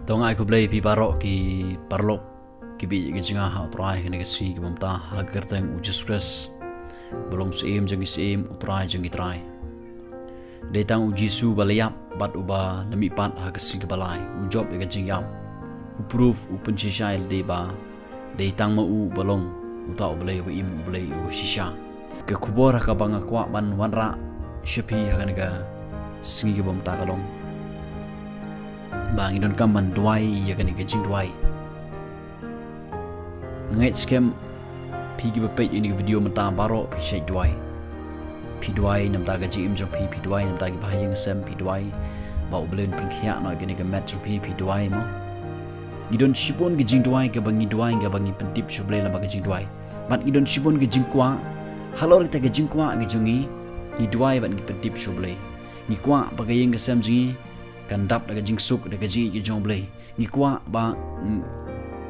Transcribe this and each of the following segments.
Tonga ko blay pi barok ki parlok ki bi ki jinga ha utrai ni si ki bumta agar tang ujus kres belum seim jeng seim utrai jeng itrai detang ujisu balayap bat uba nami pat ha si ki balai ujob ki jing yap uproof upen shisha de ba detang ma u balong uta ublay im ublay u shisha ke kubor ka banga kwa ban wanra shepi ha ga singi ki bumta kalong bang idon kam man duai ya kan ke jingduwai ngait scam pi gi pe ini video mata baro pi shai duai pi duai nam ta ga ji im jong pi duai nam ta gi bahayang sem pi duai ba ublen pin khia no ga ni ga mat pi duai mo idon shipon gi jingduai ga bangi duai ga bangi pentip shuble la ba ga jingduai bat idon shipon gi jingkwa halor ta ga jingkwa gi jungi gi duai ban gi pentip shuble ni kwa ba ga yeng ga sem ji kan dap daga jingsuk daga ji ki jongblay ni kwa ba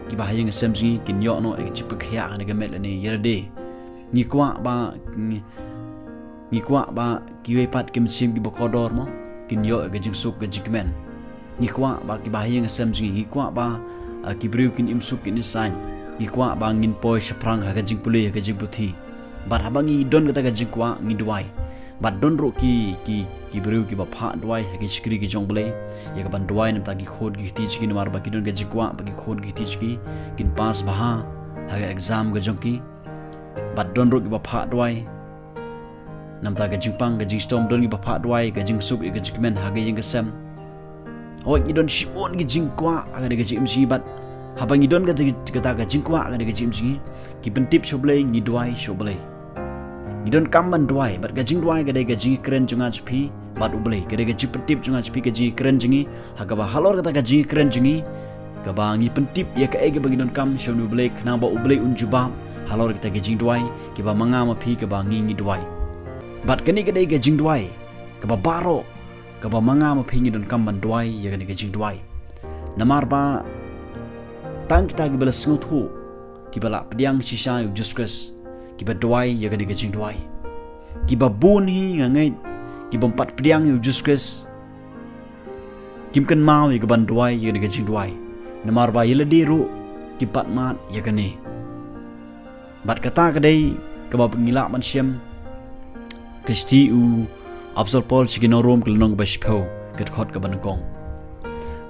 ki ba hayeng semji kin yo no e chip khya ne ga mel ne yerde ni kwa ba ki we pat kim sim ki bokodor mo kin yo ga jingsuk ga jikmen ni kwa ba ki ba hayeng semji ni kwa ba ki briu kin imsuk kin san ni kwa ba ngin poi shaprang ga jingpule ga jingbuthi bar habangi don ga ga jingkwa ngi duai bat don ro ki briu ki ba pha duai ha ki chikri ki jongle ya ka ban duai nam ta ki khod ki ti chki mar ba ki don ga jikwa ba ki khod ki ti chki kin pass ba ha ga exam ga jongki bat don ro ki ba pha duai nam ta ga jingpang ga jingstom don ki ba pha duai ga jingsuk ga jikmen ha ga yeng ga sem hoi ki don shibon ki jingkwa ga ga jimsi bat ha bang don ga ta ga jingkwa ga ga jimsi ki pentip shoble ni duai shoble idon kamman duai bat gajing duai gade gaji keren junga chpi bat ublei gade gaji pentip junga chpi gaji keren jingi hagaba halor kata gaji keren jingi gaba ngi pentip ya ka ege bagi don kam shonu ublei khna ba ublei unjuba halor kata gajing duai kiba manga ma phi kaba ngi duai bat kani gade gajing duai kaba baro kaba manga ma phi ngi don kamman duai ya gade gajing duai namar ba tang kita gi bala sngut hu kibala pediang shisha yu juskres kiba duai ya gani gajing duai kiba bun hi ngangai kiba empat pediang yu juskes kim kan mau ya gaban duai ya gani gajing duai namar ba yela diru kipat mat ya gani bat kata kadai kaba pengila man syam kesti u absor pol chiginorom kelnong bashpo ket khot kaban kong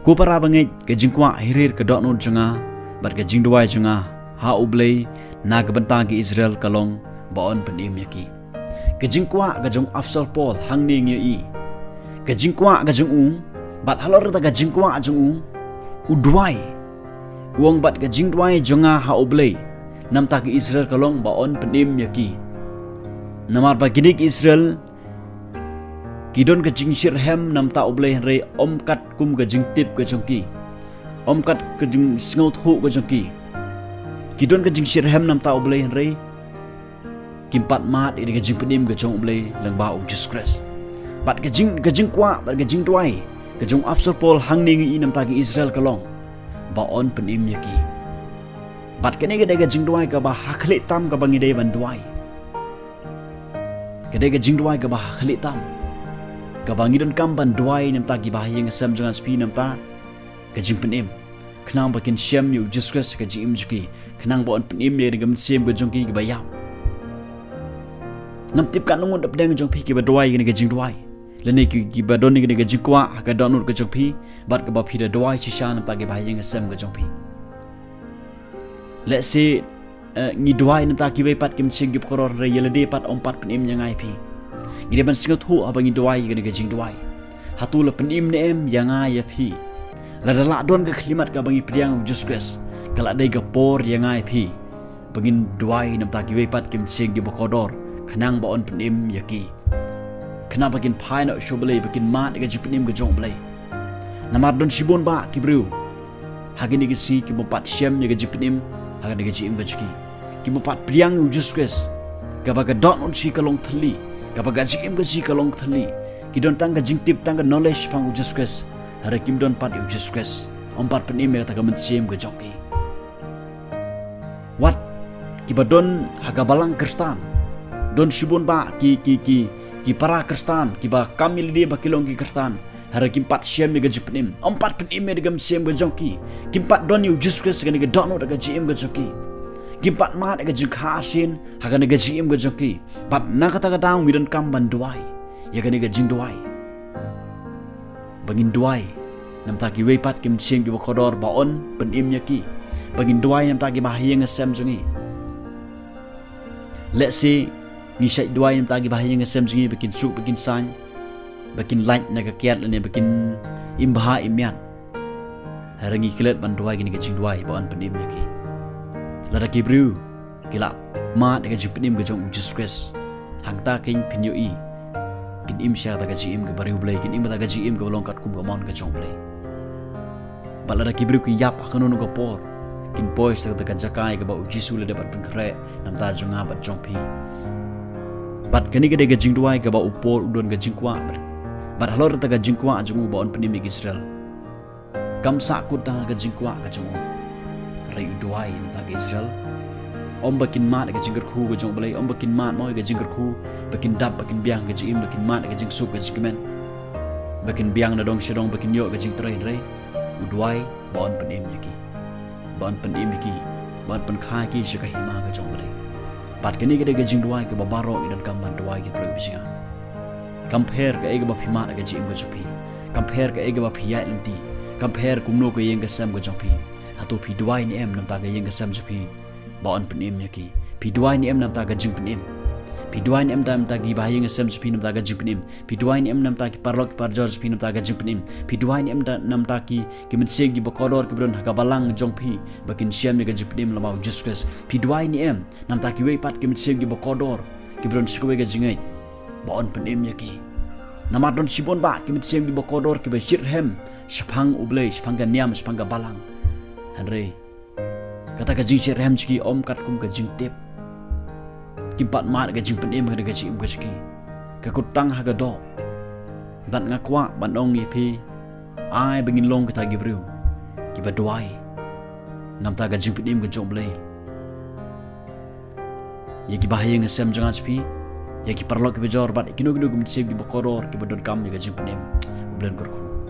ku para bangai gajing kwa hirir ke dot non janga bat gajing duai janga ha ublei na gabanta ki Israel kalong baon penim yaki kejingkwa gajong afsal pol hangning ye i kejingkwa gajong bat halor ta kejingkwa ajong udwai wong bat kejingdwai jonga ha oblei nam ta ki Israel kalong baon penim yaki namar ba gidik Israel kidon kejing shirhem nam ta oblei re omkat kum kejing tip kejongki omkat kejing sngot hu kejongki kidon ka jing shirhem nam ta oblei rei kimpat mat ide ka jing penim ka jong oblei lang ba u Jesus bat ka jing kwa bat ka jing duai ka jong afsor pol hangning i nam ta ki Israel kalong ba on penim yaki bat ka ne ka jing duai ka ba hakhle tam ka bangi dei ban duai ka de ka jing duai ka ba hakhle tam ka bangi don kam ban duai nam ta ki ba yeng sam jang spi nam ta ka jing penim khnang bakin syam yu Jesus ka jim juki khnang bon penim ye gam sem ga jongki ga bayam nam tip kan ngun dap deng jong phi ki ba duai ga jing duai lene ki ba don ni ga jing kwa ga don nur ga jong phi bat ga ba phi da duai chi shan ta ga ba yeng sem ga jong phi let's say ngi duai nam ta ki we pat kim ching gi koror re yele de pat pat penim yang ai phi ngi de ban singot hu abangi duai ga jing duai hatul penim ne em yang ai ya phi lada la don ke khlimat ka bangi priang Jesus kala dai ga por yang ai phi bangin duai nam ta ki we pat kim sing gi bokodor khanang ba on penim yaki khana bagin phai na shoblei bagin mat ga jipenim ga jongblei namar don shibon ba ki briu hagini gi si ki bopat syam ga jipenim hagani ga jim ga jiki ki bopat priang Jesus ka ba ga don on chi kalong thali ka ba ga jim ga chi kalong thali ki don tang ga jingtip tang ga knowledge pang Jesus hara kim don pat yu Jesus ompat penim me ta gamen sim ga jongki wat ki badon haga balang kristan don shibon ba ki para kristan ki ba kamil di ba kilong ki kristan hara kimpat siam ni gajing penim empat penim ni gam siam gajongki kimpat don yu Jesus gani ga dono da gajim gajongki kimpat mat ga jing khasin haga ni gajim gajongki pat na kata ga daung gidan kam banduai ya gani ga jingduwai bangin duai nam ta ki weipat kim siam gi bakodor baon penim nyaki bangin duai nam ta ki bahaya ngasem jungi let's say ni sai duai nam ta ki bahaya ngasem jungi bikin suk bikin san bikin light naga kiat ni bikin imbaha imyan harangi klet banduai gini ga jingduai baon penim nyaki lada ki bru kila ma daga jing penim ga jong Jesus Christ hang ta king pinyoi kin im sha daga jim ga bariu blai kin im daga jim ga longkat kum ga mon ga jong blai balada ki bru ki yap akano no ga por kin pois daga jakai ga ba ujisu le dapat pengkre nam ta jonga bat jongpi bat kani ga daga jingduai ga ba upor udon ga jingkwa bat halor daga jingkwa jongu ba on penim Israel kam sakut ta ga jingkwa ga jongu rai duai ta ga Israel om bakin mat ga jingger khu ga jong blai om bakin mat moi ga jingger khu bakin dap bakin biang ga jim bakin mat ga jing sup ga jingmen bakin biang na dong shedong bakin yo ga jing trai rei uduai bon penim yaki bon penim yaki bon pen khai ki shika hima ga jong blai pat kani ga ga jing duai ga babaro idan kam ban duai ga pro bisia compare ga ega ba phima ga jim ga jupi compare ga ega ba phia linti compare kumno ga yeng ga sam ga jongpi hatu phi duai ni em nam ta ga yeng ga sam jupi baon penim yaki pi duai ni em nam ta ga jing penim pi duai ni em tam ta gi bahaya ngasem pi nam ta ga jing penim pi duai ni em nam ta ki parlok par George pi nam ta ga jing penim pi duai ni em nam ta ki men seg gi bakodor ki bron ga balang jong pi bakin siam ni ga jing penim lamau Jesus pi duai ni em nam ta ki wei pat ki men seg gi bakodor ki bron sikwe ga jingai baon penim yaki namat don sibon ba ki men seg gi bakodor ki ba shirhem shapang ublei shapang ga niam shapang ga balang hanre kata ka jing shirhem chiki om kat kum ka jing tep kimpat mat ga jing penim ga ga jing ga chiki ka kutang ha ga do ban ngakwa ban ong ngi phi ai bengin long ka ta gi bru ki ba duai nam ta ga jing penim ga jong blai ye ki bahaya ngasem jangan spi ye ki parlok ki bejor bat ikino gum sib di bakoror ki bodon kam ga jing penim ublen korku